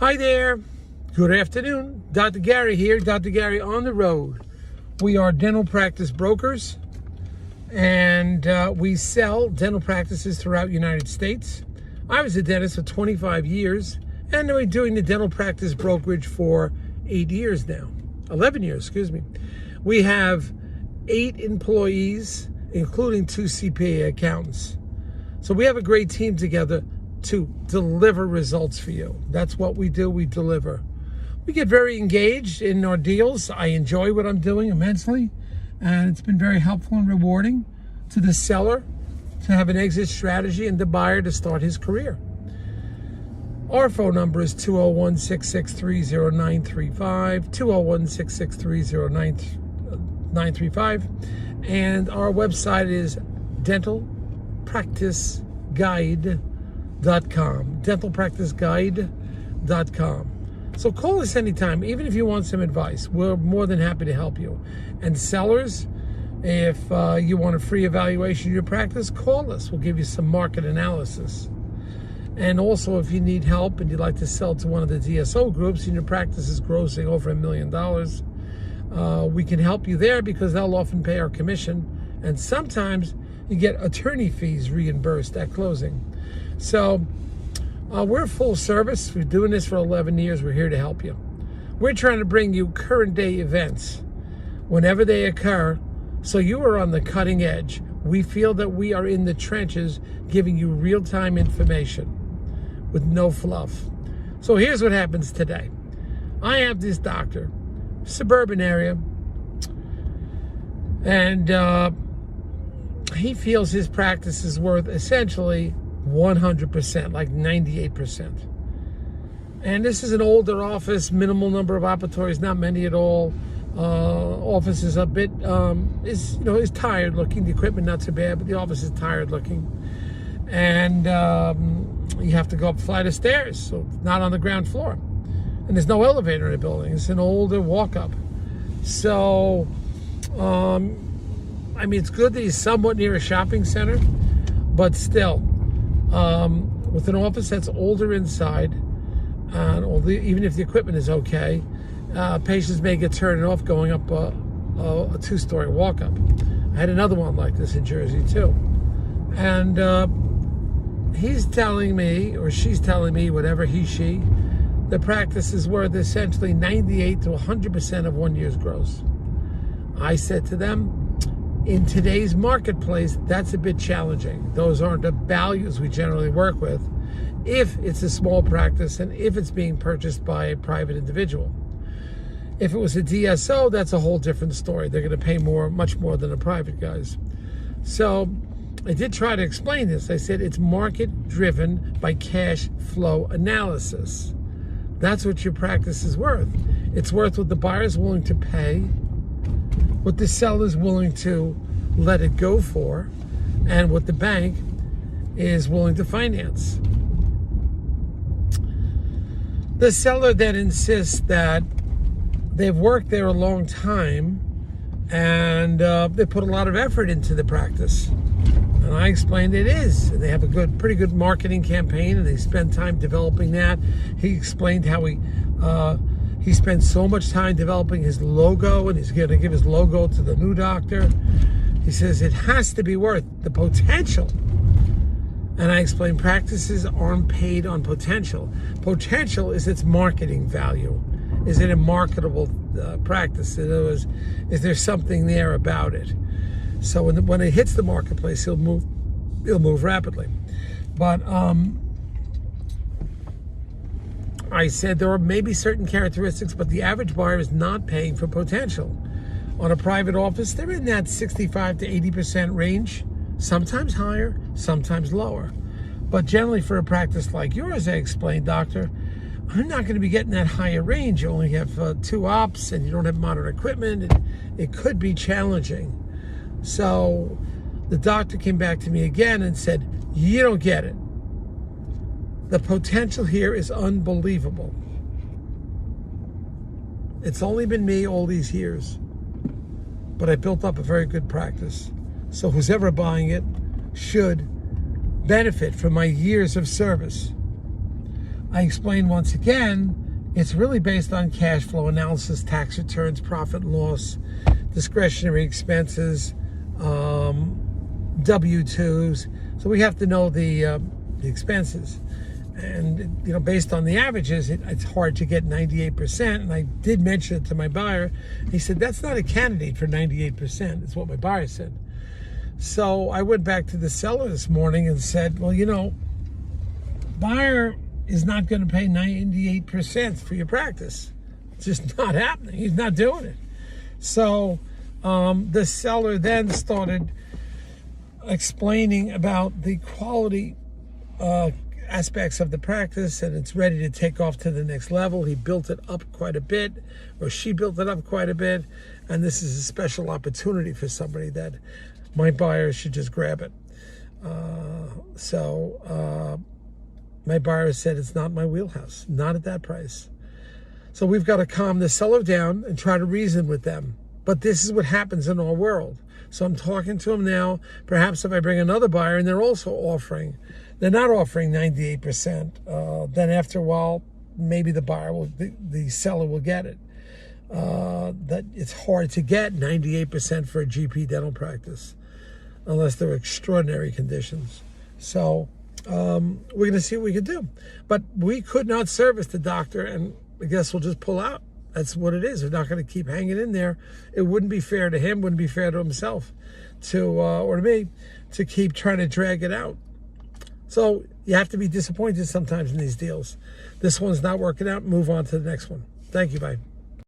Hi there. Good afternoon. Dr. Gary here. Dr. Gary on the road. We are dental practice brokers, and we sell dental practices throughout the United States. I was a dentist for 25 years, and I've been doing the dental practice brokerage for 11 years, excuse me. We have 8 employees, including 2 CPA accountants. So we have a great team together to deliver results for you. That's what we do, we deliver. We get very engaged in our deals. I enjoy what I'm doing immensely, and it's been very helpful and rewarding to the seller to have an exit strategy and the buyer to start his career. Our phone number is 201-663-0935, 201-663-0935, and our website is dentalpracticeguide.com, dentalpracticeguide.com. So call us anytime, even if you want some advice. We're more than happy to help you. And sellers, if you want a free evaluation of your practice, call us. We'll give you some market analysis. And also, if you need help and you'd like to sell to one of the DSO groups and your practice is grossing over $1 million, we can help you there because they'll often pay our commission. And sometimes you get attorney fees reimbursed at closing. So we're full service. We're doing this for 11 years. We're here to help you. We're trying to bring you current day events whenever they occur, so you are on the cutting edge. We feel that we are in the trenches giving you real-time information with no fluff. So here's what happens today. I have this doctor, suburban area, and he feels his practice is worth essentially 100%, like 98%. And this is an older office, minimal number of operatories, not many at all. Office is a bit, is tired looking. The equipment not too bad, but the office is tired looking. And you have to go up a flight of stairs, so it's not on the ground floor. And there's no elevator in the building. It's an older walk-up. So, it's good that he's somewhat near a shopping center, but still, with an office that's older inside, and even if the equipment is okay, patients may get turned off going up a 2-story walk-up. I had another one like this in Jersey too. And he's telling me, or she's telling me, whatever she, the practice is worth essentially 98 to 100% of 1 year's gross. I said to them, in today's marketplace, that's a bit challenging. Those aren't the values we generally work with if it's a small practice and if it's being purchased by a private individual. If it was a DSO, that's a whole different story. They're going to pay much more than the private guys. So I did try to explain this. I said it's market driven by cash flow analysis. That's what your practice is worth. It's worth what the buyer's willing to pay, what the seller's willing to let it go for, and what the bank is willing to finance. The seller then insists that they've worked there a long time and they put a lot of effort into the practice. And I explained it is. They have a pretty good marketing campaign, and they spend time developing that. He explained how he spent so much time developing his logo, and he's going to give his logo to the new doctor. He says it has to be worth the potential. And I explained practices aren't paid on potential. Potential is its marketing value. Is it a marketable practice? In other words, is there something there about it? So when it hits the marketplace, he'll move rapidly. But I said there are maybe certain characteristics, but the average buyer is not paying for potential. On a private office, they're in that 65 to 80% range, sometimes higher, sometimes lower. But generally for a practice like yours, I explained, doctor, I'm not going to be getting that higher range. You only have 2 ops and you don't have modern equipment. It could be challenging. So the doctor came back to me again and said, you don't get it. The potential here is unbelievable. It's only been me all these years, but I built up a very good practice. So who's ever buying it should benefit from my years of service. I explained once again, it's really based on cash flow analysis, tax returns, profit and loss, discretionary expenses, W-2s. So we have to know the expenses. And, you know, based on the averages, it's hard to get 98%. And I did mention it to my buyer. He said, that's not a candidate for 98%. It's what my buyer said. So I went back to the seller this morning and said, well, you know, buyer is not going to pay 98% for your practice. It's just not happening. He's not doing it. So the seller then started explaining about the quality aspects of the practice, and it's ready to take off to the next level. He built it up quite a bit, or she built it up quite a bit, and this is a special opportunity for somebody that my buyer should just grab it. My buyer said it's not my wheelhouse, not at that price. So we've got to calm the seller down and try to reason with them. But this is what happens in our world. So I'm talking to them now. Perhaps if I bring another buyer and they're also offering, they're not offering 98%, then after a while, maybe the seller will get it. That it's hard to get 98% for a GP dental practice unless there are extraordinary conditions. So we're going to see what we can do. But we could not service the doctor, and I guess we'll just pull out. That's what it is. We're not going to keep hanging in there. It wouldn't be fair to him, wouldn't be fair to himself, or to me, to keep trying to drag it out. So you have to be disappointed sometimes in these deals. This one's not working out. Move on to the next one. Thank you. Bye.